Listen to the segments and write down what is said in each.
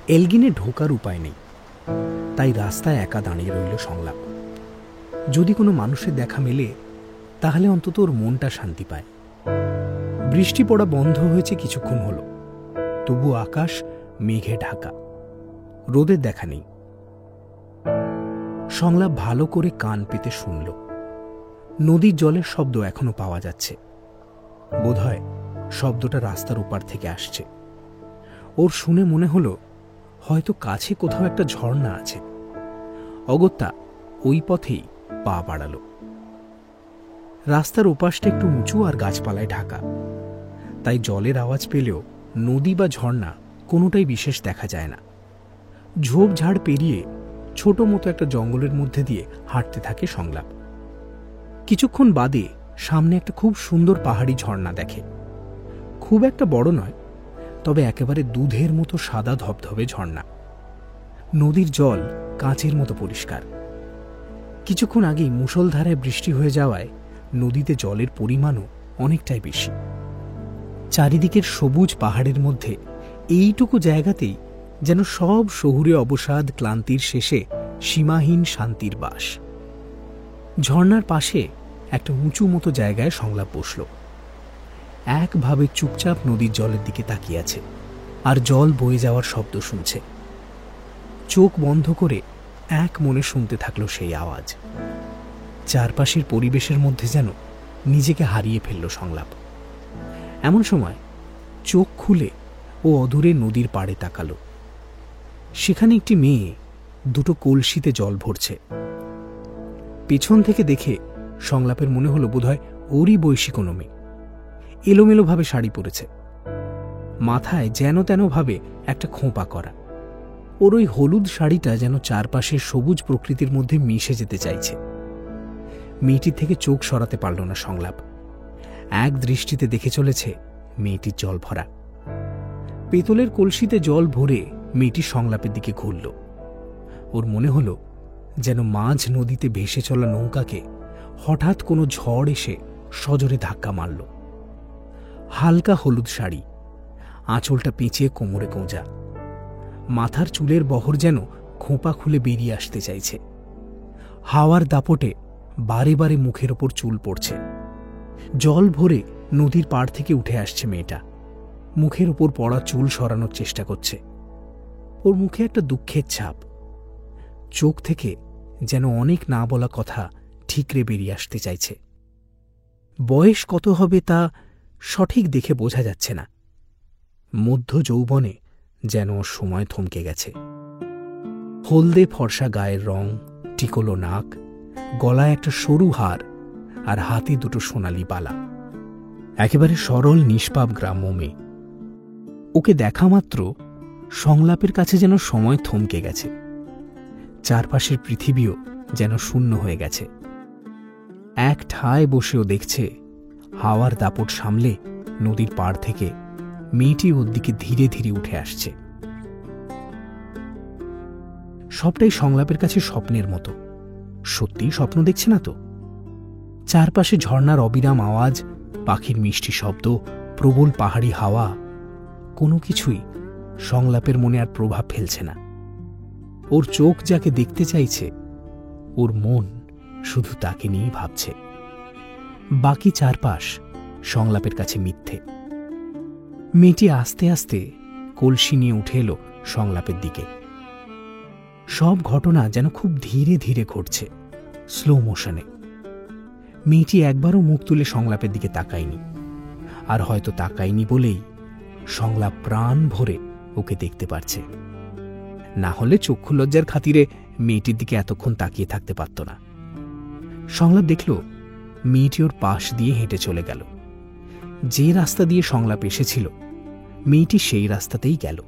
এলগিনে ঢোকার উপায় নেই, তাই রাস্তায় একা দাঁড়িয়ে রইল সংলাপ। যদি কোনো মানুষের দেখা মেলে তাহলে অন্তত ওর মনটা শান্তি পায়। বৃষ্টি পড়া বন্ধ হয়েছে কিছুক্ষণ হলো, তবু আকাশ মেঘে ঢাকা, রোদের দেখা নেই। সংলাপ ভালো করে কান পেতে শুনল। নদীর জলের শব্দ এখনো পাওয়া যাচ্ছে। বোধহয় শব্দটা রাস্তার ওপার থেকে আসছে। ওর শুনে মনে হলো হয়তো কাছে কোথাও একটা ঝর্ণা আছে। অগত্যা ওই পথেই পা বাড়াল। রাস্তার ওপাশটা একটু উঁচু আর গাছপালায় ঢাকা, তাই জলের আওয়াজ পেলেও নদী বা ঝর্ণা কোনোটাই বিশেষ দেখা যায় না। ঝোপঝাড় পেরিয়ে ছোট মতো একটা জঙ্গলের মধ্যে দিয়ে হাঁটতে থাকে সংলাপ। কিছুক্ষণ বাদে সামনে একটা খুব সুন্দর পাহাড়ি ঝর্ণা দেখে। খুব একটা বড় নয়, তবে একেবারে দুধের মতো সাদা ধবধবে ঝর্ণা। নদীর জল কাঁচের মতো পরিষ্কার। কিছুক্ষণ আগেই মুষলধারায় বৃষ্টি হয়ে যাওয়ায় নদীতে জলের পরিমাণও অনেকটাই বেশি। চারিদিকের সবুজ পাহাড়ের মধ্যে এইটুকু জায়গাতেই যেন সব শহুরে অবসাদ ক্লান্তির শেষে সীমাহীন শান্তির বাস। ঝর্ণার পাশে একটা উঁচু মতো জায়গায় সংলাপ বসল। একভাবে চুপচাপ নদীর জলের দিকে তাকিয়ে আছে আর জল বয়ে যাওয়ার শব্দ শুনছে। চোখ বন্ধ করে এক মনে শুনতে থাকলো সেই আওয়াজ। চারপাশের পরিবেশের মধ্যে যেন নিজেকে হারিয়ে ফেলল সংলাপ। এমন সময় চোখ খুলে ও অদূরে নদীর পাড়ে তাকালো। সেখানে একটি মেয়ে দুটো কলসিতে জল ভরছে। পেছন থেকে দেখে সংলাপের মনে হলো বোধহয় ওরই বয়সী কোনো মেয়ে। এলোমেলোভাবে শাড়ি পরেছে, মাথায় যেন তেনভাবে একটা খোঁপা করা। ওর ওই হলুদ শাড়িটা যেন চারপাশের সবুজ প্রকৃতির মধ্যে মিশে যেতে চাইছে। মেয়েটির থেকে চোখ সরাতে পারল না সংলাপ। এক দৃষ্টিতে দেখে চলেছে মেয়েটির জল ভরা। পেতলের কলসিতে জল ভরে মেয়েটি সংলাপের দিকে ঘুরল। ওর মনে হলো যেন মাঝ নদীতে ভেসে চলা নৌকাকে হঠাৎ কোনো ঝড় এসে সজোরে ধাক্কা মারল। হালকা হলুদ শাড়ি, আঁচলটা পেঁচিয়ে কোমরে গোঁজা, মাথার চুলের বহর যেন খোঁপা খুলে বেরিয়ে আসতে চাইছে। হাওয়ার দাপটে বারে বারে মুখের ওপর চুল পড়ছে। জল ভরে নদীর পাড় থেকে উঠে আসছে মেয়েটা, মুখের ওপর পড়া চুল সরানোর চেষ্টা করছে। ওর মুখে একটা দুঃখের ছাপ। চোখ থেকে যেন অনেক না বলা কথা ঠিকরে বেরিয়ে আসতে চাইছে। বয়স কত হবে তা সঠিক দেখে বোঝা যাচ্ছে না। মধ্য যৌবনে যেন ওর সময় থমকে গেছে। হলদে ফর্সা গায়ের রং, টিকলো নাক, গলায় একটা সরু হার আর হাতে দুটো সোনালি বালা। একেবারে সরল নিষ্পাপ গ্রাম্য মেয়ে। ওকে দেখা মাত্র সংলাপের কাছে যেন সময় থমকে গেছে। চারপাশের পৃথিবীও যেন শূন্য হয়ে গেছে। এক ঠায় বসেও দেখছে হাওয়ার দাপট সামলে নদীর পাড় থেকে মেয়েটি ওর দিকে ধীরে ধীরে উঠে আসছে। সবটাই সংলাপের কাছে স্বপ্নের মতো। সত্যিই স্বপ্ন দেখছে না তো? চারপাশে ঝর্ণার অবিরাম আওয়াজ, পাখির মিষ্টি শব্দ, প্রবল পাহাড়ি হাওয়া, কোনো কিছুই সংলাপের মনে আর প্রভাব ফেলছে না। ওর চোখ যাকে দেখতে চাইছে, ওর মন শুধু তাকে নিয়েই ভাবছে। বাকি চারপাশ সংলাপের কাছে মিথ্যে। মেয়েটি আস্তে আস্তে কলসি নিয়ে উঠে এলো সংলাপের দিকে। সব ঘটনা যেন খুব ধীরে ধীরে ঘটছে, স্লো মোশনে। মেয়েটি একবারও মুখ তুলে সংলাপের দিকে তাকায়নি, আর হয়তো তাকায়নি বলেই সংলাপ প্রাণ ভরে ওকে দেখতে পারছে। না হলে চক্ষু লজ্জার খাতিরে মেয়েটির দিকে এতক্ষণ তাকিয়ে থাকতে পারত না। সংলাপ দেখল মেয়েটি ওর পাশ দিয়ে হেঁটে চলে গেল। যে রাস্তা দিয়ে সংলাপ এসেছিল মেয়েটি সেই রাস্তাতেই গেল।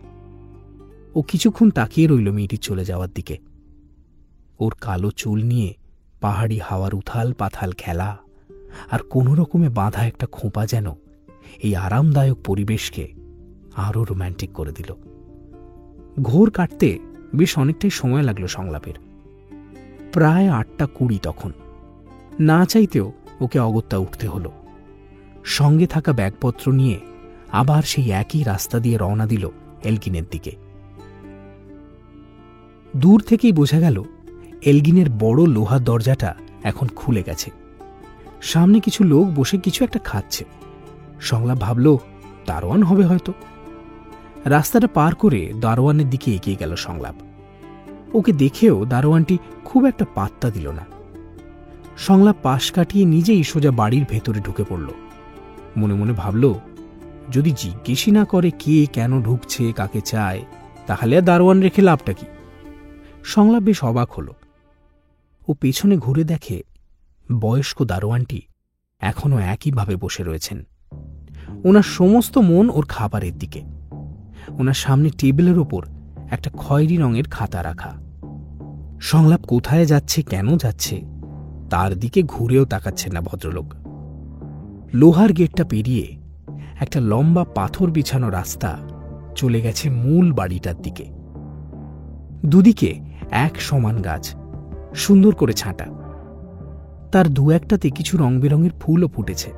ও কিছুক্ষণ তাকিয়ে রইল মেয়েটির চলে যাওয়ার দিকে। ওর কালো চুল নিয়ে পাহাড়ি হাওয়ার উথাল পাথাল খেলা আর কোনো রকমে বাঁধা একটা খোঁপা যেন এই আরামদায়ক পরিবেশকে আরও রোম্যান্টিক করে দিল। ঘোর কাটতে বেশ অনেকটাই সময় লাগলো সংলাপের। প্রায় 8:20 তখন। না চাইতেও ওকে অগত্যা উঠতে হলো। সঙ্গে থাকা ব্যাগপত্র নিয়ে আবার সেই একই রাস্তা দিয়ে রওনা দিল এলগিনের দিকে। দূর থেকেই বোঝা গেল এলগিনের বড় লোহার দরজাটা এখন খুলে গেছে। সামনে কিছু লোক বসে কিছু একটা খাচ্ছে। সংলাপ ভাবল দারোয়ান হবে হয়তো। রাস্তাটা পার করে দারোয়ানের দিকে এগিয়ে গেল সংলাপ। ওকে দেখেও দারোয়ানটি খুব একটা পাত্তা দিল না। সংলাপ পাশ কাটিয়ে নিজেই সোজা বাড়ির ভেতরে ঢুকে পড়ল। মনে মনে ভাবল যদি জিজ্ঞেসই না করে কে কেন ঢুকছে, কাকে চায়, তাহলে আর দারোয়ান রেখে লাভটা কি। সংলাপ বেশ অবাক হল। ও পেছনে ঘুরে দেখে বয়স্ক দারোয়ানটি এখনও একইভাবে বসে রয়েছেন। ওনার সমস্ত মন ওর খাবারের দিকে। ওনার সামনে টেবিলের ওপর একটা খয়েরি রঙের খাতা রাখা। সংলাপ কোথায় যাচ্ছে, কেন যাচ্ছে, তার দিকে ঘুরেও তাকাচ্ছে না ভদ্রলোক। লোহার গেটটা পেরিয়ে একটা লম্বা পাথর বিছানো রাস্তা চলে গেছে মূল বাড়িটার দিকে। দুদিকে এক সমান গাছ, সুন্দর করে ছাঁটা। তার দু একটাতে কিছু রং বেরঙের ফুলও ফুটেছে।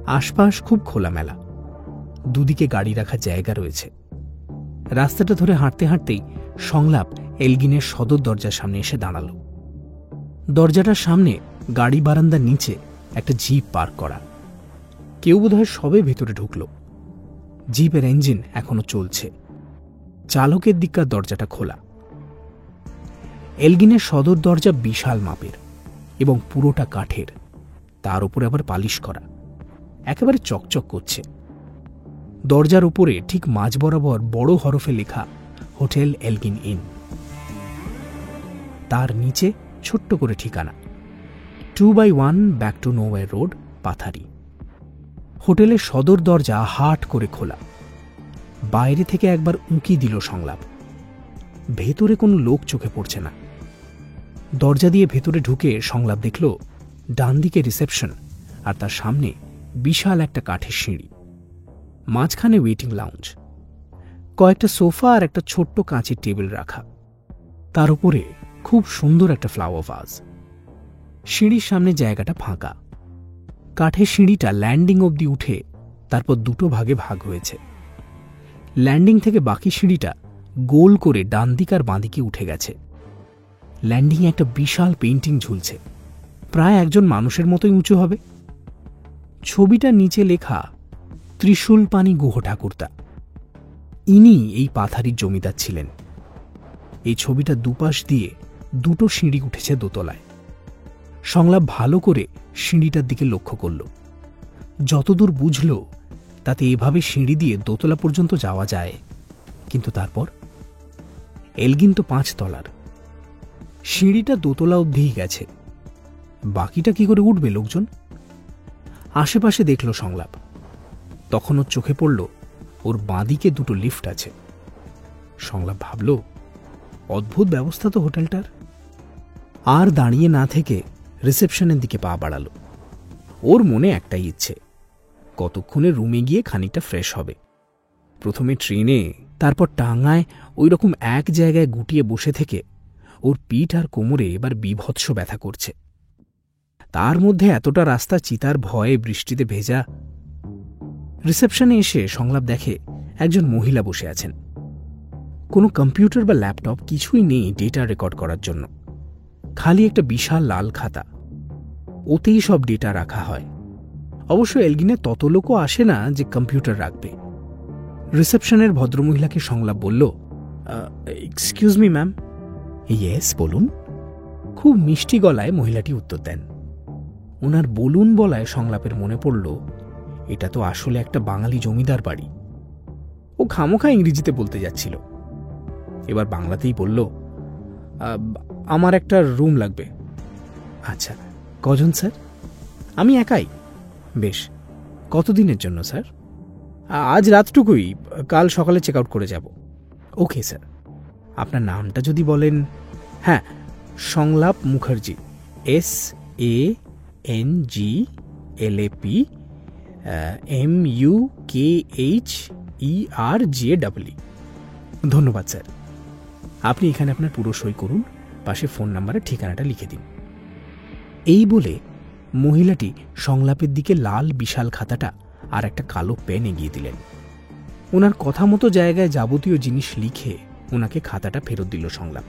আশপাশ খুব খোলামেলা। দুদিকে গাড়ি রাখার জায়গা রয়েছে। রাস্তাটা ধরে হাঁটতে হাঁটতেই সংলাপ এলগিনের সদর দরজার সামনে এসে দাঁড়াল। দরজাটার সামনে গাড়ি বারান্দার নিচে একটা জিপ পার্ক করা। কেউ বোধহয় সবে ভেতরে ঢুকল। জিপের ইঞ্জিন এখনো চলছে। চালকের দিককার দরজাটা খোলা। এলগিনের সদর দরজা বিশাল মাপের এবং পুরোটা কাঠের, তার উপরে আবার পালিশ করা, একেবারে চকচক করছে। দরজার উপরে ঠিক মাঝ বরাবর বড় হরফে লেখা হোটেল এলগিন ইন। তার নিচে ছোট্ট করে ঠিকানা 2/1 ব্যাক টু নোওয়্যার রোড, পাথারি। হোটেলের সদর দরজা হাট করে খোলা। বাইরে থেকে একবার উঁকি দিল সংলাপ। ভেতরে কোনো লোক চোখে পড়ছে না। দরজা দিয়ে ভেতরে ঢুকে সংলাপ দেখল ডান দিকে রিসেপশন, আর তার সামনে বিশাল একটা কাঠের সিঁড়ি। মাঝখানে ওয়েটিং লাউঞ্জ, কয়েকটা সোফা আর একটা ছোট্ট কাঁচের টেবিল রাখা। তার উপরে খুব সুন্দর একটা ফ্লাওয়ার ভাজ। সিঁড়ির সামনে জায়গাটা ফাঁকা। কাঠের সিঁড়িটা ল্যান্ডিং অবধি উঠে তারপর দুটো ভাগে ভাগ হয়েছে। ল্যান্ডিং থেকে বাকি সিঁড়িটা গোল করে ডান দিক আর বাঁদিকে উঠে গেছে। ল্যান্ডিংয়ে একটা বিশাল পেইন্টিং ঝুলছে, প্রায় একজন মানুষের মতোই উঁচু হবে। ছবিটার নিচে লেখা ত্রিশূলপাণি গুহ ঠাকুরতা। ইনি এই পাথারির জমিদার ছিলেন। এই ছবিটা দুপাশ দিয়ে দুটো সিঁড়ি উঠেছে দোতলায়। সংলাপ ভালো করে সিঁড়িটার দিকে লক্ষ্য করল। যতদূর বুঝল তাতে এভাবে সিঁড়ি দিয়ে দোতলা পর্যন্ত যাওয়া যায়। কিন্তু তারপর এলগিন তো 5 তলার। সিঁড়িটা দোতলা অবধিই গেছে, বাকিটা কি করে উঠবে লোকজন? আশেপাশে দেখল সংলাপ। তখন ওর চোখে পড়ল ওর বাঁদিকে দুটো লিফট আছে। সংলাপ ভাবল অদ্ভুত ব্যবস্থা তো হোটেলটার। আর দাঁড়িয়ে না থেকে রিসেপশনের দিকে পা বাড়াল। ওর মনে একটাই ইচ্ছে, কতক্ষণে রুমে গিয়ে খানিকটা ফ্রেশ হবে। প্রথমে ট্রেনে, তারপর টাঙ্গায় ওই রকম এক জায়গায় গুটিয়ে বসে থেকে ওর পিঠ আর কোমরে এবার বীভৎস ব্যথা করছে। তার মধ্যে এতটা রাস্তা চিতার ভয়ে বৃষ্টিতে ভেজা। রিসেপশনে এসে সংলাপ দেখে একজন মহিলা বসে আছেন। কোনো কম্পিউটার বা ল্যাপটপ কিছুই নেই ডেটা রেকর্ড করার জন্য, খালি একটা বিশাল লাল খাতা। ওতেই সব ডেটা রাখা হয়। অবশ্য এলগিনে তত লোকও আসে না যে কম্পিউটার রাখবে। রিসেপশনের ভদ্রমহিলাকে সংলাপ বলল, এক্সকিউজ মি ম্যাম। ইয়েস বলুন। খুব মিষ্টি গলায় মহিলাটি উত্তর দেন। ওনার বলুন বলায় সংলাপের মনে পড়ল এটা তো আসলে একটা বাঙালি জমিদার বাড়ি। ও খামোখা ইংরেজিতে বলতে যাচ্ছিল, এবার বাংলাতেই বলল, আমার একটা রুম লাগবে। আচ্ছা, কজন স্যার? আমি একাই। বেশ, কতদিনের জন্য স্যার? আজ রাতটুকুই, কাল সকালে চেক আউট করে যাব। Okay sir. আপনার নামটা যদি বলেন? হ্যাঁ, সংলাপ মুখার্জি, SANGLAP MUKHERJE। ধন্যবাদ স্যার। আপনি এখানে আপনার পুরো সই করুন, পাশে ফোন নাম্বারের ঠিকানাটা লিখে দিন। এই বলে মহিলাটি সংলাপের দিকে লাল বিশাল খাতাটা আর একটা কালো পেন এগিয়ে দিলেন। ওনার কথা মতো জায়গায় যাবতীয় জিনিস লিখে ওনাকে খাতাটা ফেরত দিল সংলাপ।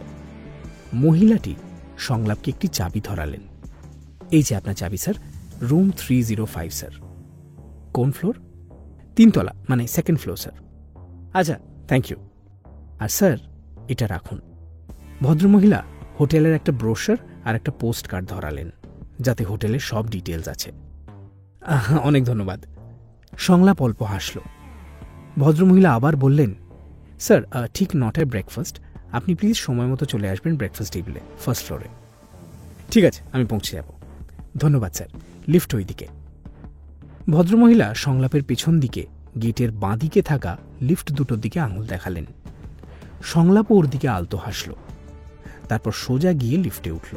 মহিলাটি সংলাপকে একটি চাবি ধরালেন। এই যে আপনার চাবি স্যার, রুম 305 স্যার। কোন ফ্লোর? 3 তলা, মানে 2nd ফ্লোর স্যার। আচ্ছা, থ্যাংক ইউ। আর স্যার, এটা রাখুন। ভদ্রমহিলা হোটেলের একটা ব্রোশার আর একটা পোস্ট কার্ড ধরালেন, যাতে হোটেলের সব ডিটেলস আছে। অনেক ধন্যবাদ। সংলাপ অল্প হাসল। ভদ্রমহিলা আবার বললেন, স্যার, ঠিক 9টায় ব্রেকফাস্ট। আপনি প্লিজ সময় মতো চলে আসবেন ব্রেকফাস্ট টেবিলে, 1st ফ্লোরে। ঠিক আছে, আমি পৌঁছে যাব। ধন্যবাদ স্যার, লিফট ওই দিকে। ভদ্রমহিলা সংলাপের পেছন দিকে গেটের বাঁ দিকে থাকা লিফট দুটোর দিকে আঙুল দেখালেন। সংলাপও ওর দিকে আলতো হাসল, তারপর সোজা গিয়ে লিফটে উঠল।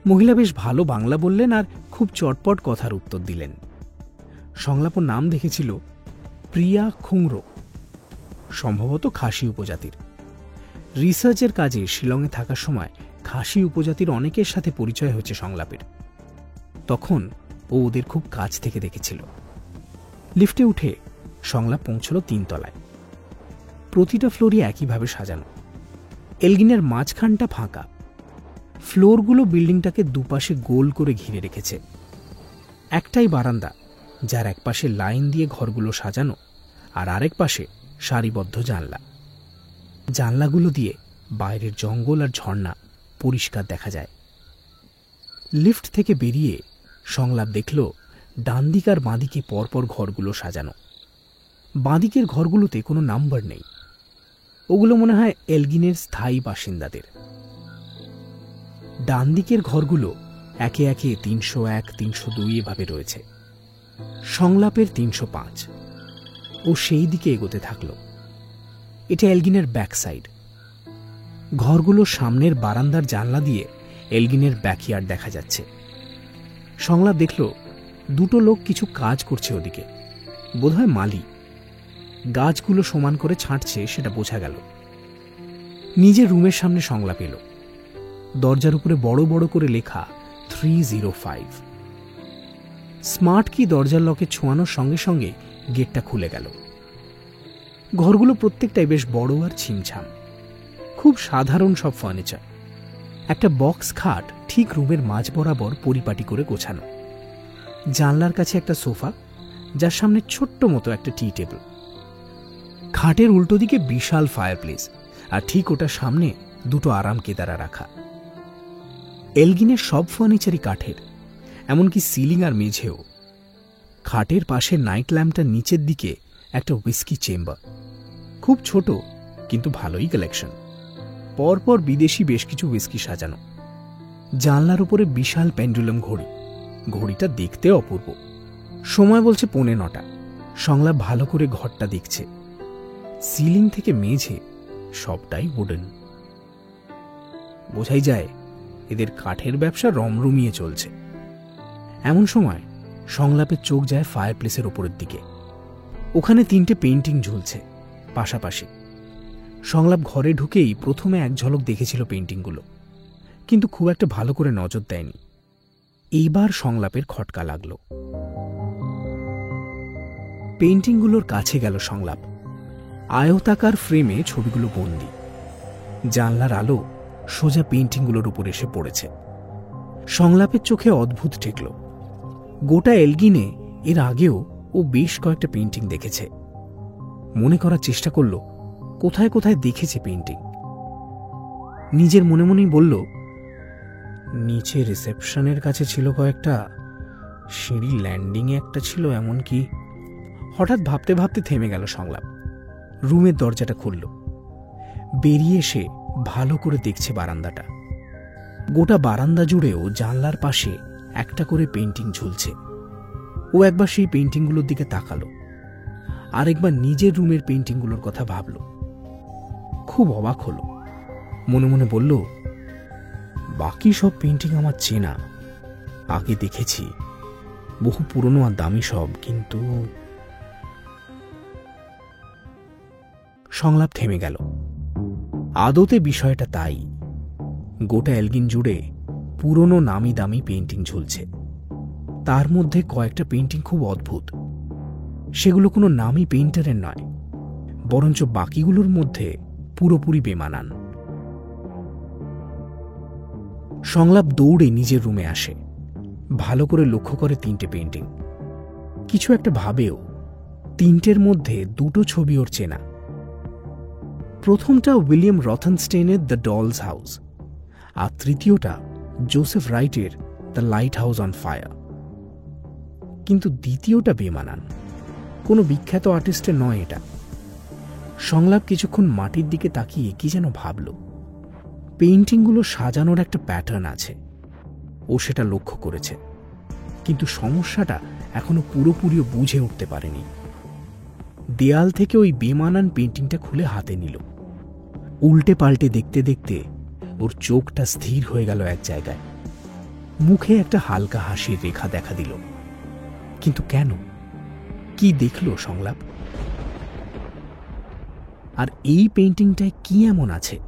মহিলা বেশ ভালো বাংলা বললেন আর খুব চটপট কথার উত্তর দিলেন। সংলাপও নাম দেখেছিল প্রিয়া খুংরো, সম্ভবত খাসি উপজাতির। রিসার্চের কাজে শিলংয়ে থাকার সময় খাসি উপজাতির অনেকের সাথে পরিচয় হচ্ছে সংলাপের। তখন ও ওদের খুব কাছ থেকে দেখেছিল। লিফটে উঠে সংলাপ পৌঁছল 3 তলায়। প্রতিটা ফ্লোরই একইভাবে সাজানো। এলগিনের মাঝখানটা ফাঁকা। ফ্লোরগুলো বিল্ডিংটাকে দুপাশে গোল করে ঘিরে রেখেছে। একটাই বারান্দা, যার এক পাশে লাইন দিয়ে ঘরগুলো সাজানো, আর আরেক পাশে সারিবদ্ধ জানলা। জানলাগুলো দিয়ে বাইরের জঙ্গল আর ঝর্ণা পরিষ্কার দেখা যায়। লিফট থেকে বেরিয়ে সংলাপ দেখল ডান দিক আর বাঁদিকে পরপর ঘরগুলো সাজানো। বাঁদিকের ঘরগুলোতে কোনো নাম্বার নেই। ওগুলো মনে হয় এলগিনের স্থায়ী বাসিন্দাদের। ডান দিকের ঘরগুলো একে একে 301, 302 এভাবে রয়েছে। সংলাপের 305। ও সেই দিকে এগোতে থাকল। এটা এলগিনের ব্যাক সাইড। ঘরগুলোর সামনের বারান্দার জানলা দিয়ে এলগিনের ব্যাকইয়ার্ড দেখা যাচ্ছে। সংলাপ দেখল 2টো লোক কিছু কাজ করছে ওদিকে, বোধহয় মালি। গাছগুলো সমান করে ছাঁটছে, সেটা বোঝা গেল। নিজের রুমের সামনে সংলাপ এলো। দরজার উপরে বড় বড় করে লেখা 305। স্মার্ট কি দরজার লকে ছোঁয়ানোর সঙ্গে সঙ্গে গেটটা খুলে গেল। ঘরগুলো প্রত্যেকটাই বেশ বড় আর ছিমছাম। খুব সাধারণ সব ফার্নিচার। একটা বক্স খাট ঠিক রুমের মাঝ বরাবর পরিপাটি করে গোছানো। জানলার কাছে একটা সোফা, যার সামনে ছোট্ট মতো একটা টি টেবিল। খাটের উল্টো দিকে বিশাল ফায়ারপ্লেস, আর ঠিক ওটার সামনে 2টো আরাম কেদারা রাখা। এলগিনের সব ফার্নিচারই কাঠের, এমনকি সিলিং আর মেঝেও। খাটের পাশে নাইট ল্যাম্পটার নিচের দিকে একটা হুইস্কি চেম্বার। খুব ছোট, কিন্তু ভালোই কালেকশন। পরপর বিদেশি বেশ কিছু হুইস্কি সাজানো। জানলার উপরে বিশাল পেন্ডুলাম ঘড়ি। ঘড়িটা দেখতে অপূর্ব। সময় বলছে 9:15। সংলাপ ভালো করে ঘরটা দেখছে। সিলিং থেকে মেঝে সবটাই উডেন। বোঝাই যায় এদের কাঠের ব্যবসা রমরমিয়ে চলছে। এমন সময় সংলাপের চোখ যায় ফায়ারপ্লেসের ওপরের দিকে। ওখানে 3টে পেইন্টিং ঝুলছে পাশাপাশি। সংলাপ ঘরে ঢুকেই প্রথমে এক ঝলক দেখেছিল পেইন্টিংগুলো, কিন্তু খুব একটা ভালো করে নজর দেয়নি। এইবার সংলাপের খটকা লাগল। পেইন্টিংগুলোর কাছে গেল সংলাপ। আয়তাকার ফ্রেমে ছবিগুলো বন্দি। জানলার আলো সোজা পেইন্টিংগুলোর উপর এসে পড়েছে। সংলাপের চোখে অদ্ভুত ঠেকল। গোটা এলগিনে এর আগেও ও বেশ কয়েকটা পেইন্টিং দেখেছে। মনে করার চেষ্টা করল কোথায় কোথায় দেখেছে পেইন্টিং। নিজের মনে মনেই বলল, নিচে রিসেপশনের কাছে ছিল কয়েকটা, সিঁড়ি ল্যান্ডিংয়ে একটা ছিল, এমনকি। হঠাৎ ভাবতে ভাবতে থেমে গেল সংলাপ। রুমের দরজাটা খুলল। বেরিয়ে এসে ভালো করে দেখছে বারান্দাটা। গোটা বারান্দা জুড়েও জানলার পাশে একটা করে পেইন্টিং ঝুলছে। ও একবার সেই পেইন্টিংগুলোর দিকে তাকালো, আরেকবার নিজের রুমের পেইন্টিংগুলোর কথা ভাবল। খুব অবাক হলো। মনে মনে বলল, বাকি সব পেইন্টিং আমার চেনা, আগে দেখেছি, বহু পুরনো আর দামি সব, কিন্তু। সংলাপ থেমে গেল। আদতে বিষয়টা তাই। গোটা এলগিন জুড়ে পুরনো নামি দামি পেইন্টিং ঝুলছে। তার মধ্যে কয়েকটা পেইন্টিং খুব অদ্ভুত। সেগুলো কোনো নামি পেইন্টারের নয়, বরঞ্চ বাকিগুলোর মধ্যে পুরোপুরি বেমানান। সংলাপ দৌড়ে নিজের রুমে আসে, ভালো করে লক্ষ্য করে 3টে পেন্টিং। কিছু একটা ভাবেও 3টের মধ্যে 2টো ছবি ওর চেনা। প্রথমটা উইলিয়াম রথনস্টেইনের দ্য ডলস হাউস, আর তৃতীয়টা জোসেফ রাইটের the lighthouse on fire. কিন্তু দ্বিতীয়টা বেমানান, কোনো বিখ্যাত আর্টিস্টের নয় এটা। সংলাপ কিছুক্ষণ মাটির দিকে তাকিয়ে কি যেন ভাবল। পেইন্টিংগুলো সাজানোর একটা প্যাটার্ন আছে, ও সেটা লক্ষ্য করেছে, কিন্তু সমস্যাটা এখনো পুরোপুরিও বুঝে উঠতে পারেনি। দেয়াল থেকে ওই বেমানান পেইন্টিংটা খুলে হাতে নিল। উল্টে পাল্টে দেখতে দেখতে ওর চোখটা স্থির হয়ে গেল এক জায়গায়। মুখে একটা হালকা হাসির রেখা দেখা দিল। কিন্তু কেন? কি দেখল সংলাপ? আর এই পেইন্টিংটায় কি এমন আছে